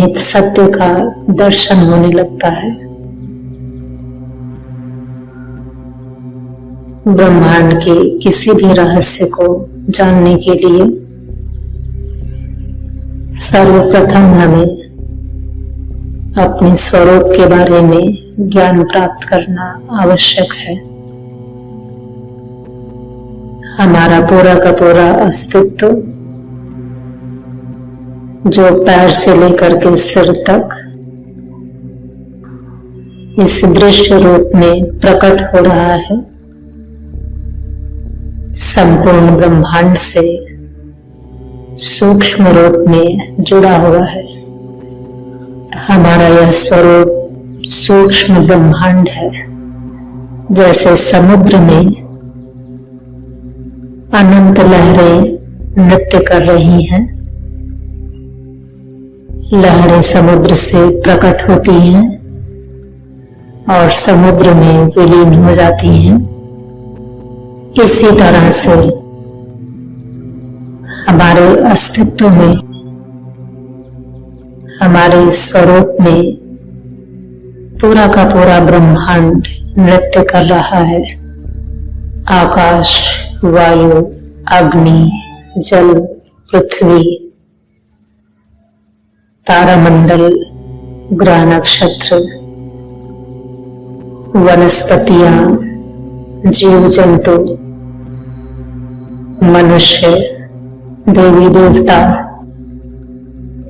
एक सत्य का दर्शन होने लगता है। ब्रह्मांड के किसी भी रहस्य को जानने के लिए सर्वप्रथम हमें अपने स्वरूप के बारे में ज्ञान प्राप्त करना आवश्यक है। हमारा पूरा का पूरा अस्तित्व, जो पैर से लेकर के सिर तक इस दृश्य रूप में प्रकट हो रहा है, संपूर्ण ब्रह्मांड से सूक्ष्म रूप में जुड़ा हुआ है। हमारा यह स्वरूप सूक्ष्म ब्रह्मांड है। जैसे समुद्र में अनंत लहरें नृत्य कर रही हैं, लहरें समुद्र से प्रकट होती हैं और समुद्र में विलीन हो जाती हैं। इसी तरह से हमारे अस्तित्व में, हमारे स्वरूप में पूरा का पूरा ब्रह्मांड नृत्य कर रहा है। आकाश, वायु, अग्नि, जल, पृथ्वी, तारामंडल, ग्रह नक्षत्र, वनस्पतियां, जीव जंतु, मनुष्य, देवी देवता,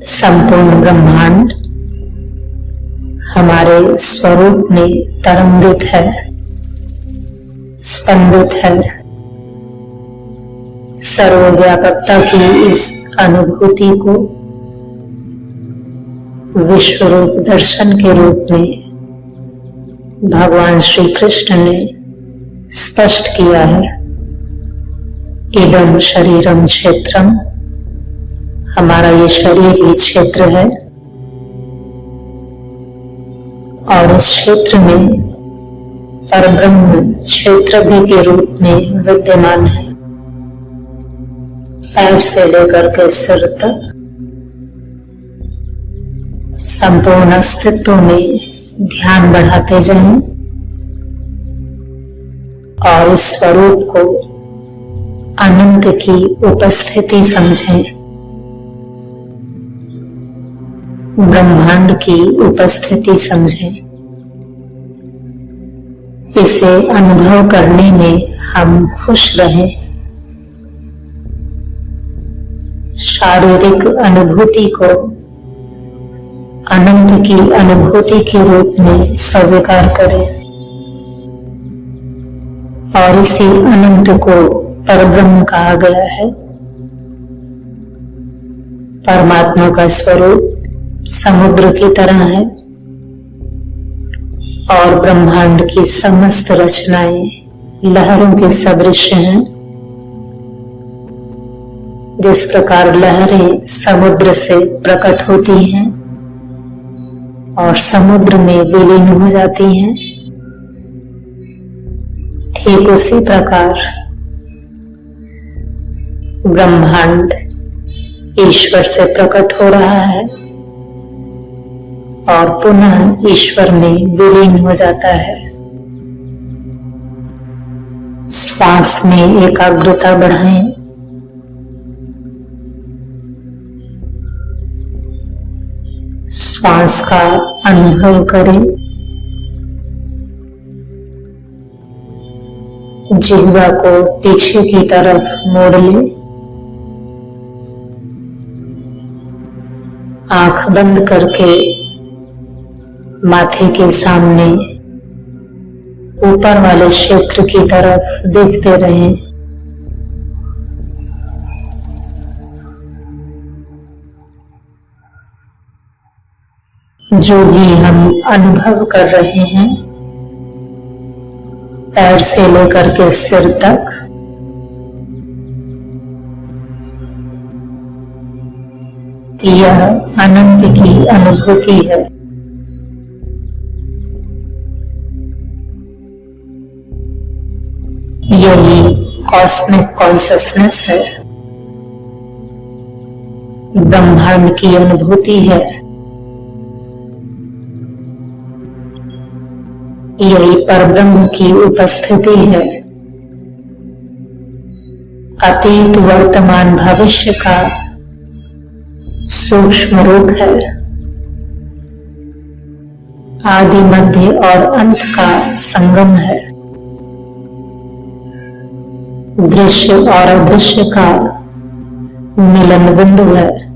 संपूर्ण ब्रह्मांड हमारे स्वरूप में तरंगित है, स्पंदित है। सर्वव्यापकता की इस अनुभूति को विश्व रूप दर्शन के रूप में भगवान श्री कृष्ण ने स्पष्ट किया है। इदं शरीरम क्षेत्रम, हमारा ये शरीर ही क्षेत्र है और इस क्षेत्र में परब्रह्म क्षेत्र भी के रूप में विद्यमान है। पैर से लेकर के सिर तक संपूर्ण अस्तित्व में ध्यान बढ़ाते जाएं और इस स्वरूप को अनंत की उपस्थिति समझें, ब्रह्मांड की उपस्थिति समझें। इसे अनुभव करने में हम खुश रहें। शारीरिक अनुभूति को अनंत की अनुभूति के रूप में स्वीकार करें और इसी अनंत को परब्रह्म कहा गया है। परमात्मा का स्वरूप समुद्र की तरह है और ब्रह्मांड की समस्त रचनाएं लहरों के सदृश हैं। जिस प्रकार लहरें समुद्र से प्रकट होती हैं और समुद्र में विलीन हो जाती हैं, ठीक उसी प्रकार ब्रह्मांड ईश्वर से प्रकट हो रहा है और पुनः ईश्वर में विलीन हो जाता है। श्वास में एकाग्रता बढ़ाएं, श्वास का अनुभव करें। जिह्वा को पीछे की तरफ मोड़ लें, आंख बंद करके माथे के सामने ऊपर वाले क्षेत्र की तरफ देखते रहें। जो भी हम अनुभव कर रहे हैं, पैर से लेकर के सिर तक, यह अनंत की अनुभूति है। यही कॉस्मिक कॉन्शसनेस है, ब्रह्मांड की अनुभूति है। यही परब्रह्म की उपस्थिति है। अतीत, वर्तमान, भविष्य का सूक्ष्म रूप है। आदि, मध्य और अंत का संगम है। दृश्य और अदृश्य का मिलन बिंदु है।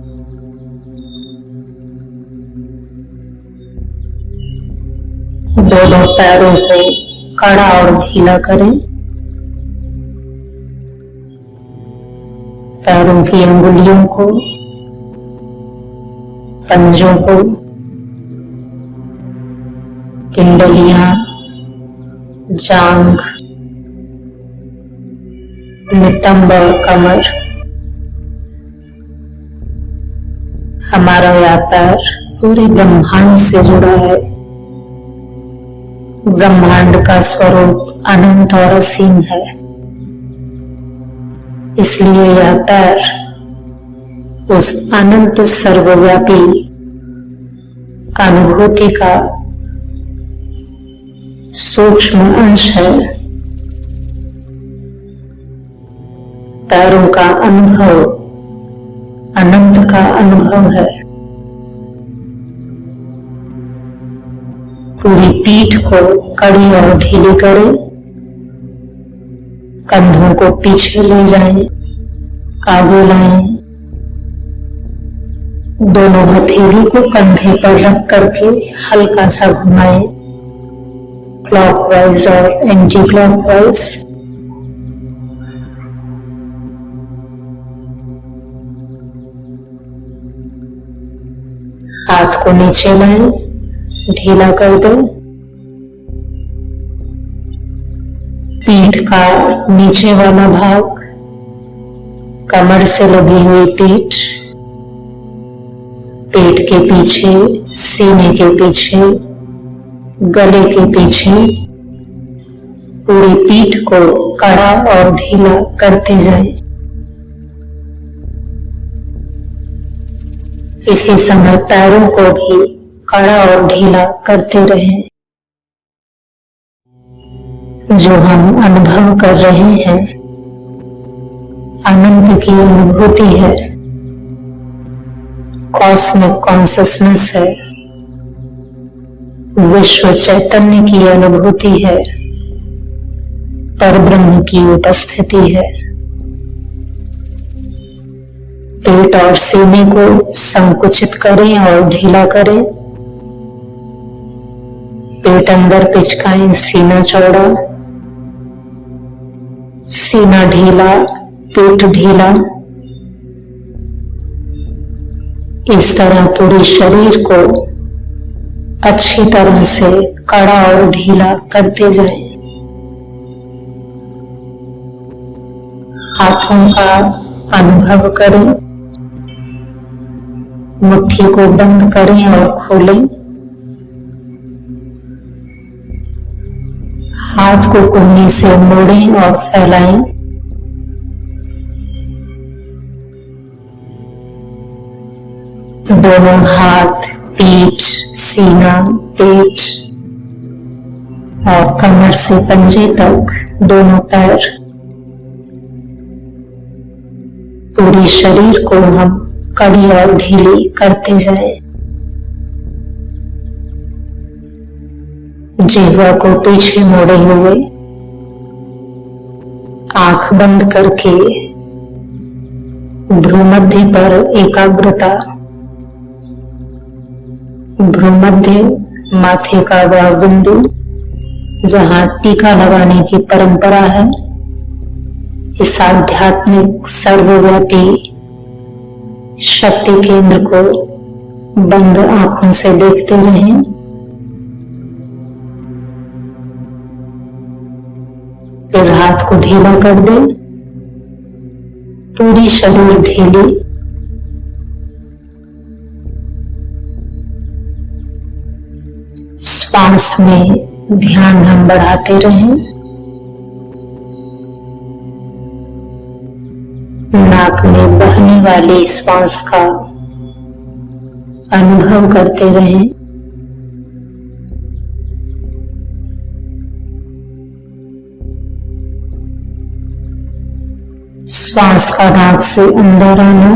दोनों पैरों को कड़ा और ढीला करें। पैरों की अंगुलियों को, पंजों को, पिंडलियां, जांघ, नितंब और कमर। हमारा यह पैर पूरे ब्रह्मांड से जुड़ा है। ब्रह्मांड का स्वरूप अनंत और असीम है। इसलिए यह पैर उस अनंत सर्वव्यापी अनुभूति का सूक्ष्म अंश है। पैरों का अनुभव अनंत का अनुभव है। पूरी पीठ को कड़ी और ढीली करें। कंधों को पीछे ले जाएं, आगे लाएं। दोनों हथेली को कंधे पर रख करके हल्का सा घुमाएं, क्लॉकवाइज और एंटी क्लॉकवाइज। हाथ को नीचे लाएं, ढीला कर दें। पीठ का नीचे वाला भाग, कमर से लगी हुई पीठ, पेट के पीछे, सीने के पीछे, गले के पीछे, पूरी पीठ को कड़ा और ढीला करते जाएं। इसी समय पैरों को भी कड़ा और ढीला करते रहें। जो हम अनुभव कर रहे हैं अनंत की अनुभूति है, कॉस्मिक कॉन्शसनेस है, विश्व चैतन्य की अनुभूति है, परब्रह्म की उपस्थिति है। पेट और सीने को संकुचित करें और ढीला करें। पेट अंदर पिचकाएं, सीना चौड़ा, सीना ढीला, पेट ढीला। इस तरह पूरे शरीर को अच्छी तरह से कड़ा और ढीला करते जाएं। हाथों का अनुभव करें। मुट्ठी को बंद करें और खोलें। हाथ को कोहनी से मोड़ें और फैलाएं। दोनों हाथ, पीठ, सीना, पेट और कमर से पंजे तक दोनों पैर, पूरी शरीर को हम कड़ी और ढीली करते जाएं। जिह्वा को पीछे मोड़े हुए, आंख बंद करके भ्रूमध्य पर एकाग्रता। भ्रूमध्य माथे का वह बिंदु जहां टीका लगाने की परंपरा है। इस आध्यात्मिक सर्वव्यापी शक्ति केंद्र को बंद आंखों से देखते रहें। फिर हाथ को ढीला कर दें। पूरी शरीर ढीली। श्वास में ध्यान हम बढ़ाते रहें। नाक में बहने वाली श्वास का अनुभव करते रहें। श्वास का नाक से अंदर आना,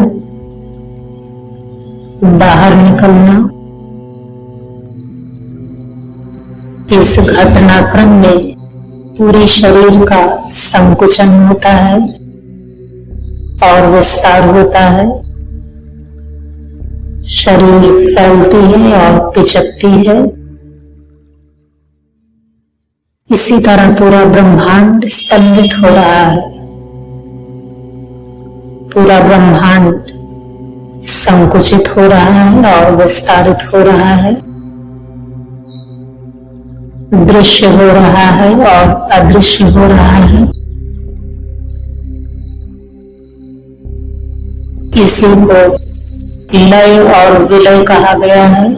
बाहर निकलना। इस घटनाक्रम में पूरे शरीर का संकुचन होता है और विस्तार होता है। शरीर फैलती है और पिचकती है। इसी तरह पूरा ब्रह्मांड स्पंदित हो रहा है। पूरा ब्रह्मांड संकुचित हो रहा है और विस्तारित हो रहा है। दृश्य हो रहा है और अदृश्य हो रहा है। इसी को लय और विलय कहा गया है।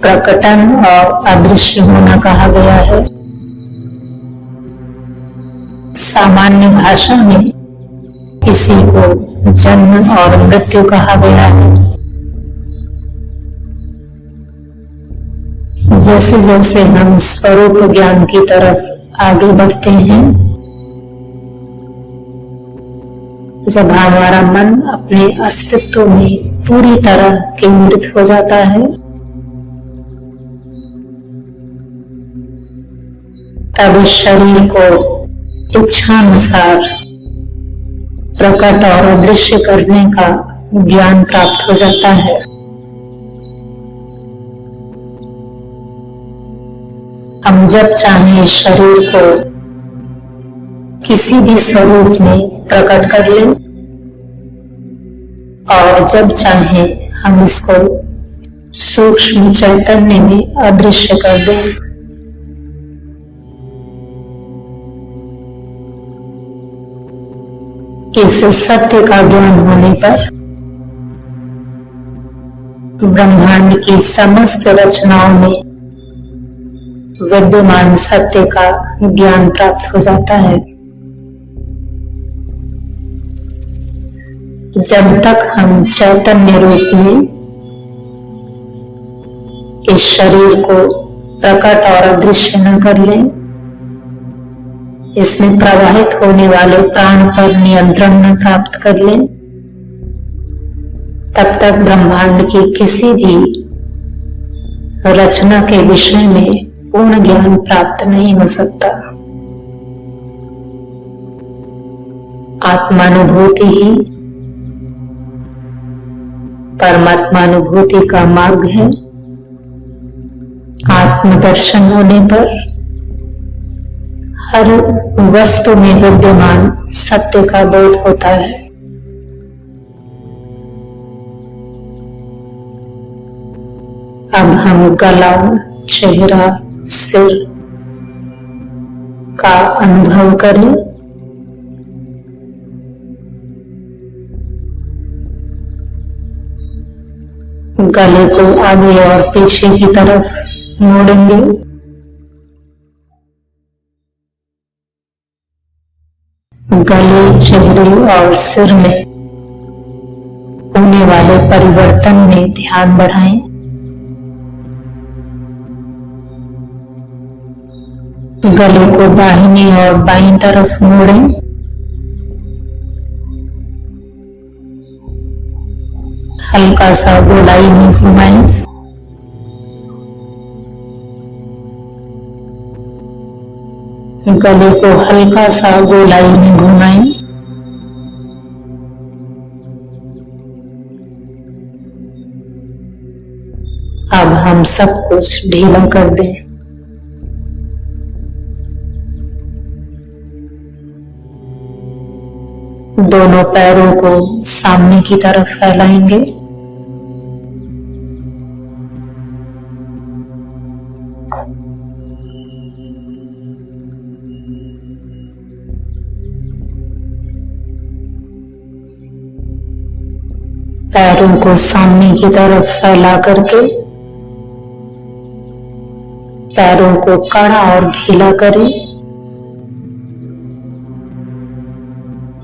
प्रकटन और अदृश्य होना कहा गया है। सामान्य भाषा में इसी को जन्म और मृत्यु कहा गया है। जैसे जैसे हम स्वरूप ज्ञान की तरफ आगे बढ़ते हैं, जब हमारा मन अपने अस्तित्व में पूरी तरह केंद्रित हो जाता है, तब इस शरीर को इच्छानुसार प्रकट और अदृश्य करने का ज्ञान प्राप्त हो जाता है। हम जब चाहें इस शरीर को किसी भी स्वरूप में प्रकट कर लें और जब चाहें हम इसको सूक्ष्म चैतन्य में अदृश्य कर दें। इस सत्य का ज्ञान होने पर ब्रह्मांड की समस्त रचनाओं में विद्यमान सत्य का ज्ञान प्राप्त हो जाता है। जब तक हम चैतन्य रूप में इस शरीर को प्रकट और अदृश्य न कर लें, इसमें प्रवाहित होने वाले प्राण पर नियंत्रण न प्राप्त कर लें, तब तक ब्रह्मांड की किसी भी रचना के विषय में पूर्ण ज्ञान प्राप्त नहीं हो सकता। आत्मानुभूति ही परमात्मानुभूति का मार्ग है। आत्मदर्शन होने पर हर वस्तु में विद्यमान सत्य का बोध होता है। अब हम गला, चेहरा, सिर का अनुभव करें। गले को आगे और पीछे की तरफ मोड़ेंगे। गले, चेहरे और सिर में होने वाले परिवर्तन में ध्यान बढ़ाएं। गले को दाहिनी और बाईं तरफ मोड़ें। हल्का सा गोलाई में घुमाएं। गले को हल्का सा गोलाई में घुमाएं। अब हम सब कुछ ढीला कर दें। दोनों पैरों को सामने की तरफ फैलाएंगे। पैरों को सामने की तरफ फैला करके पैरों को कड़ा और ढीला करें।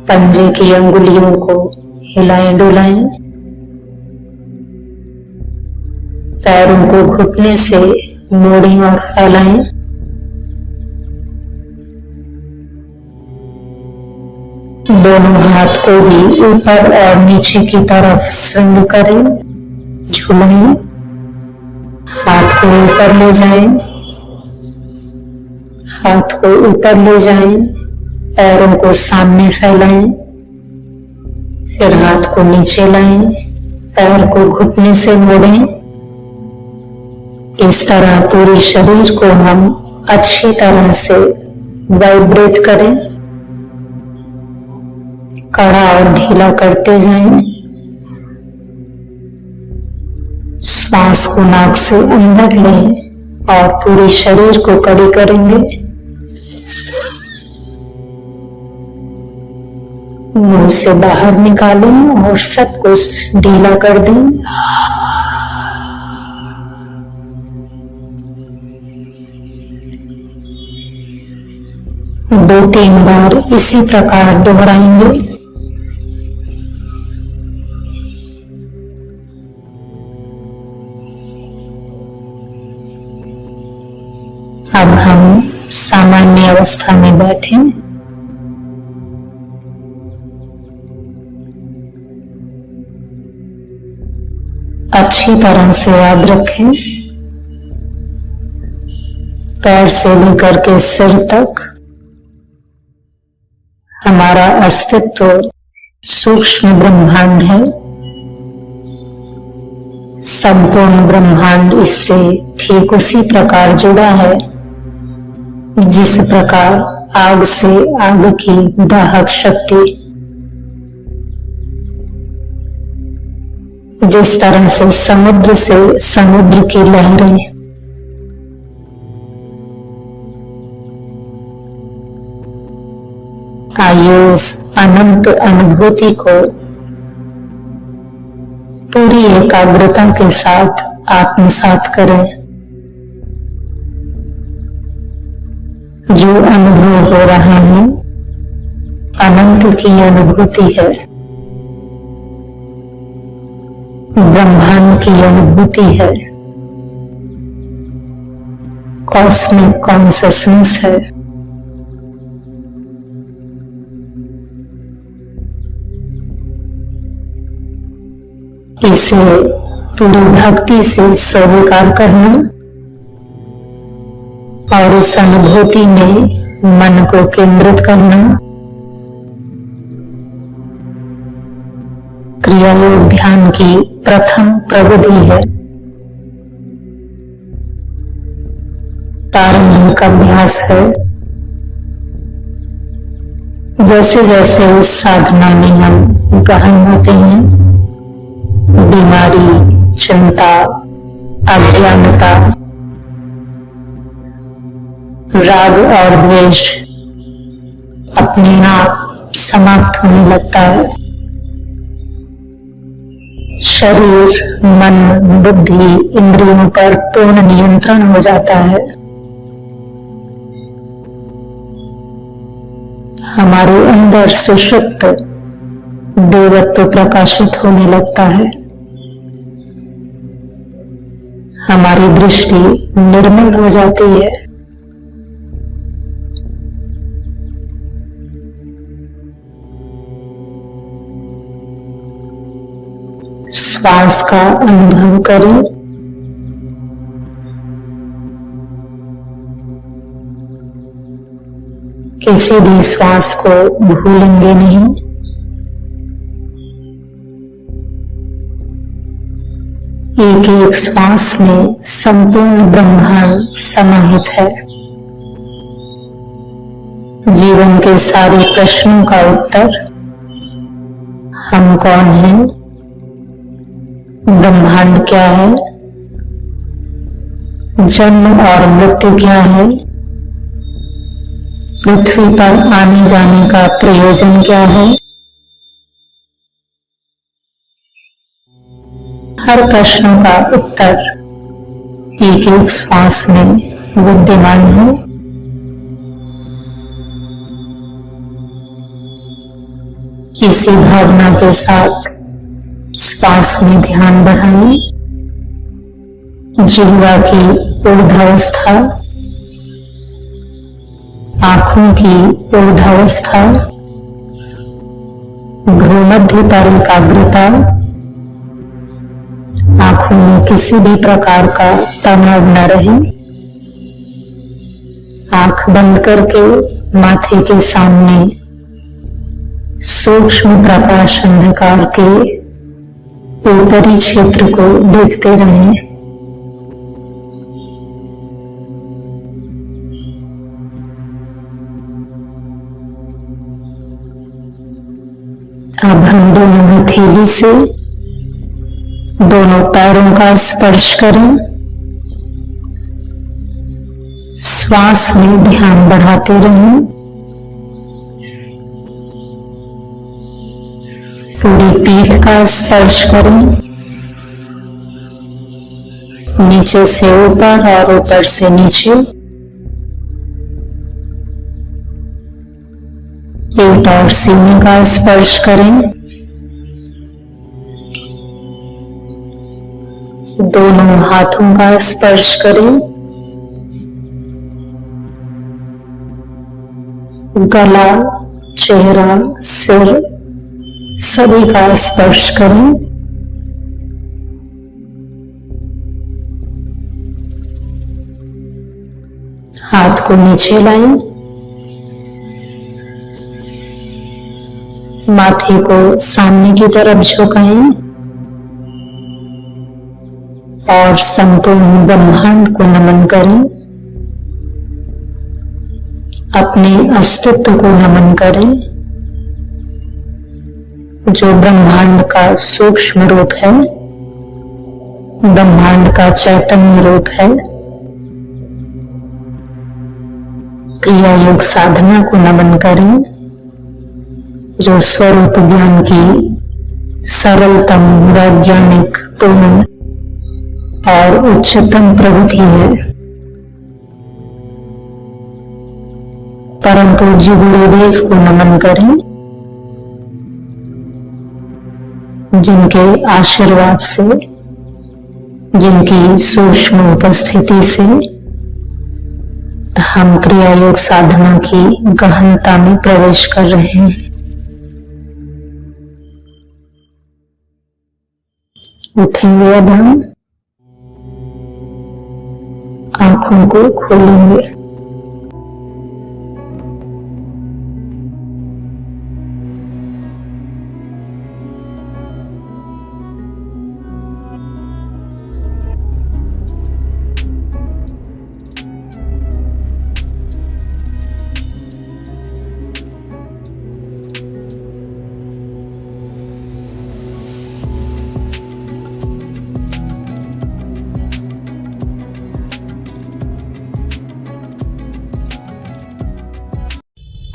पंजे की अंगुलियों को हिलाएं डुलाएं। पैरों को घुटने से मोड़ें और फैलाएं। दोनों हाथ को भी ऊपर और नीचे की तरफ स्विंग करें, झुलाएं, हाथ को ऊपर ले जाएं, हाथ को ऊपर ले जाएं, पैरों को सामने फैलाएं, फिर हाथ को नीचे लाएं, पैर को घुटने से मोड़ें। इस तरह पूरे शरीर को हम अच्छी तरह से वाइब्रेट करें, कड़ा और ढीला करते जाएं। श्वास को नाक से अंदर लें और पूरे शरीर को कड़ी करेंगे। मुंह से बाहर निकालें और सब कुछ ढीला कर दें। दो तीन बार इसी प्रकार दोहराएंगे। अब हम सामान्य अवस्था में बैठे, अच्छी तरह से याद रखें, पैर से लेकर के सिर तक हमारा अस्तित्व सूक्ष्म ब्रह्मांड है। संपूर्ण ब्रह्मांड इससे ठीक उसी प्रकार जुड़ा है जिस प्रकार आग से आग की दाहक शक्ति, जिस तरह से समुद्र की लहरें, आइए इस अनंत अनुभूति को पूरी एकाग्रता के साथ आत्मसात करें। जो अनुभव हो रहा है अनंत की अनुभूति है, ब्रह्मांड की अनुभूति है, कॉस्मिक कॉन्शसनेस है। इसे पूरी भक्ति से स्वीकार करना और इस अनुभूति में मन को केंद्रित करना क्रिया योग ध्यान की प्रथम प्रविधि है। प्रारंभिक अभ्यास है। जैसे जैसे इस साधना में हम गहन होते हैं, बीमारी, चिंता, अज्ञानता, राग और द्वेष अपने आप समाप्त होने लगता है। शरीर, मन, बुद्धि, इंद्रियों पर पूर्ण नियंत्रण हो जाता है। हमारे अंदर सुषुप्त देवत्व प्रकाशित होने लगता है। हमारी दृष्टि निर्मल हो जाती है। श्वास का अनुभव करें। किसी भी श्वास को भूलेंगे नहीं। एक एक श्वास में संपूर्ण ब्रह्मांड समाहित है। जीवन के सारे प्रश्नों का उत्तर, हम कौन हैं, ब्रह्मांड क्या है, जन्म और मृत्यु क्या है, पृथ्वी पर आने जाने का प्रयोजन क्या है, हर प्रश्न का उत्तर एक एक श्वास में विद्यमान है। इसी भावना के साथ श्वास में ध्यान बढ़ाएं। जिह्वा की ऊर्ध्वावस्था, आंखों की ऊर्ध्वावस्था, भ्रूमध्य पर एकाग्रता, आंखों में किसी भी प्रकार का तनाव न रहे। आंख बंद करके माथे के सामने सूक्ष्म प्रकाश अंधकार के ऊपरी क्षेत्र को देखते रहें। अब हम दोनों हथेली से दोनों पैरों का स्पर्श करें। श्वास में ध्यान बढ़ाते रहें। पूरी पीठ का स्पर्श करें, नीचे से ऊपर और ऊपर से नीचे। पेट और सीने का स्पर्श करें। दोनों हाथों का स्पर्श करें। गला, चेहरा, सिर सभी का स्पर्श करें। हाथ को नीचे लाएं। माथे को सामने की तरफ झुकाएं और संपूर्ण ब्रह्मांड को नमन करें। अपने अस्तित्व को नमन करें, जो ब्रह्मांड का सूक्ष्म रूप है, ब्रह्मांड का चैतन्य रूप है। क्रिया योग साधना को नमन करें, जो स्वरूप ज्ञान की सरलतम, वैज्ञानिक, पूर्ण और उच्चतम प्रगति है। परम पूज्य गुरुदेव को नमन करें, जिनके आशीर्वाद से, जिनकी सूक्ष्म उपस्थिति से हम क्रिया योग साधना की गहनता में प्रवेश कर रहे हैं। उठेंगे अब हम, आंखों को खोलेंगे।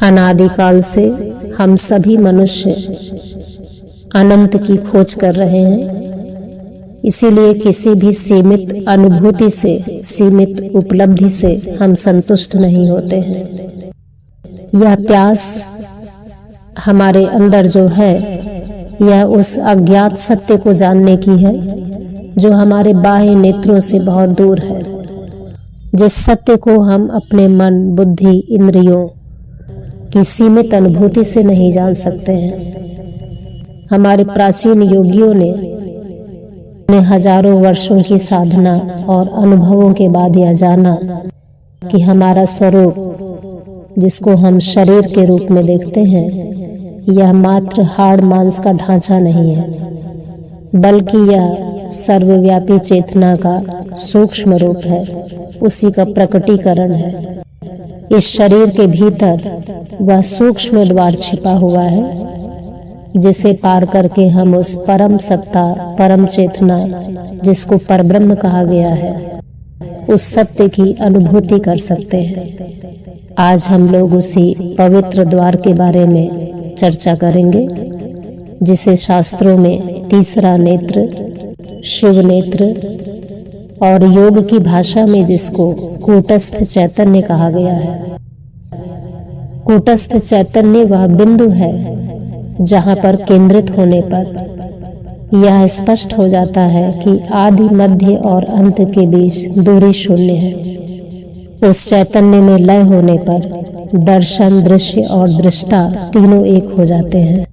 अनादिकाल से हम सभी मनुष्य अनंत की खोज कर रहे हैं। इसीलिए किसी भी सीमित अनुभूति से, सीमित उपलब्धि से हम संतुष्ट नहीं होते हैं। यह प्यास हमारे अंदर जो है, यह उस अज्ञात सत्य को जानने की है, जो हमारे बाह्य नेत्रों से बहुत दूर है। जिस सत्य को हम अपने मन, बुद्धि, इंद्रियों की सीमित अनुभूति से नहीं जान सकते हैं। हमारे प्राचीन योगियों ने हजारों वर्षों की साधना और अनुभवों के बाद यह जाना कि हमारा स्वरूप, जिसको हम शरीर के रूप में देखते हैं, यह मात्र हाड़ मांस का ढांचा नहीं है, बल्कि यह सर्वव्यापी चेतना का सूक्ष्म रूप है, उसी का प्रकटीकरण है। इस शरीर के भीतर वह सूक्ष्म द्वार छिपा हुआ है, जिसे पार करके हम उस परम सत्ता, परम चेतना, जिसको परब्रह्म कहा गया है, उस सत्य की अनुभूति कर सकते हैं। आज हम लोग उसी पवित्र द्वार के बारे में चर्चा करेंगे, जिसे शास्त्रों में तीसरा नेत्र, शिव नेत्र और योग की भाषा में जिसको कूटस्थ चैतन्य कहा गया है। कूटस्थ चैतन्य वह बिंदु है जहाँ पर केंद्रित होने पर यह स्पष्ट हो जाता है कि आदि, मध्य और अंत के बीच दूरी शून्य है। उस चैतन्य में लय होने पर दर्शन, दृश्य और दृष्टा तीनों एक हो जाते हैं।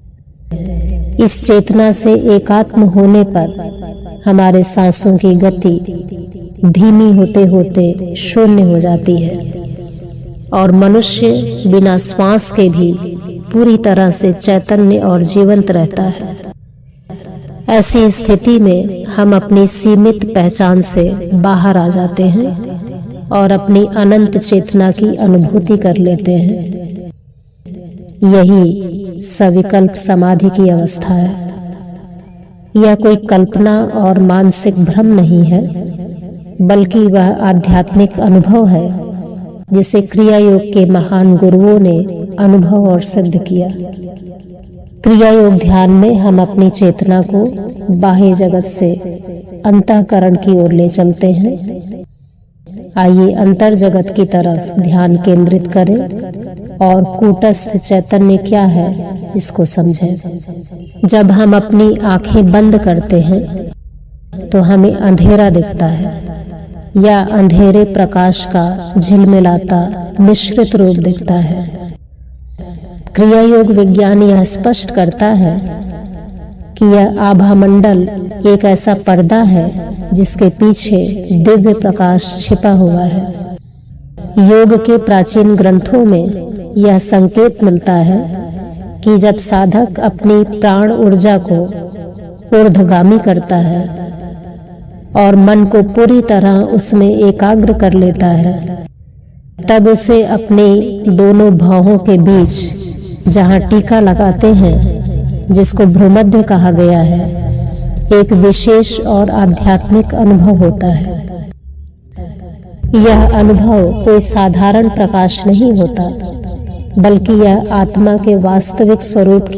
इस चेतना से एकात्म होने पर हमारे सांसों की गति धीमी होते होते शून्य हो जाती है और मनुष्य बिना श्वास के भी पूरी तरह से चैतन्य और जीवंत रहता है। ऐसी स्थिति में हम अपनी सीमित पहचान से बाहर आ जाते हैं और अपनी अनंत चेतना की अनुभूति कर लेते हैं। यही सविकल्प समाधि की अवस्था है। यह कोई कल्पना और मानसिक भ्रम नहीं है, बल्कि वह आध्यात्मिक अनुभव है जिसे क्रिया योग के महान गुरुओं ने अनुभव और सिद्ध किया। क्रिया योग ध्यान में हम अपनी चेतना को बाह्य जगत से अंतःकरण की ओर ले चलते हैं। आइए अंतर जगत की तरफ ध्यान केंद्रित करें और कूटस्थ चैतन्य क्या है इसको समझें। जब हम अपनी आंखें बंद करते हैं तो हमें अंधेरा दिखता है या अंधेरे प्रकाश का झिलमिलाता मिश्रित रूप दिखता है। क्रिया योग विज्ञान यह स्पष्ट करता है कि यह आभामंडल एक ऐसा पर्दा है जिसके पीछे दिव्य प्रकाश छिपा हुआ है। योग के प्राचीन ग्रंथों में यह संकेत मिलता है कि जब साधक अपनी प्राण ऊर्जा को ऊर्ध्वगामी करता है और मन को पूरी तरह उसमें एकाग्र कर लेता है, तब उसे अपने दोनों भौहों के बीच जहाँ टीका लगाते हैं, जिसको भ्रूमध्य कहा गया है, एक विशेष और आध्यात्मिक अनुभव होता है। यह अनुभव कोई साधारण प्रकाश नहीं होता, बल्कि यह आत्मा के वास्तविक स्वरूप की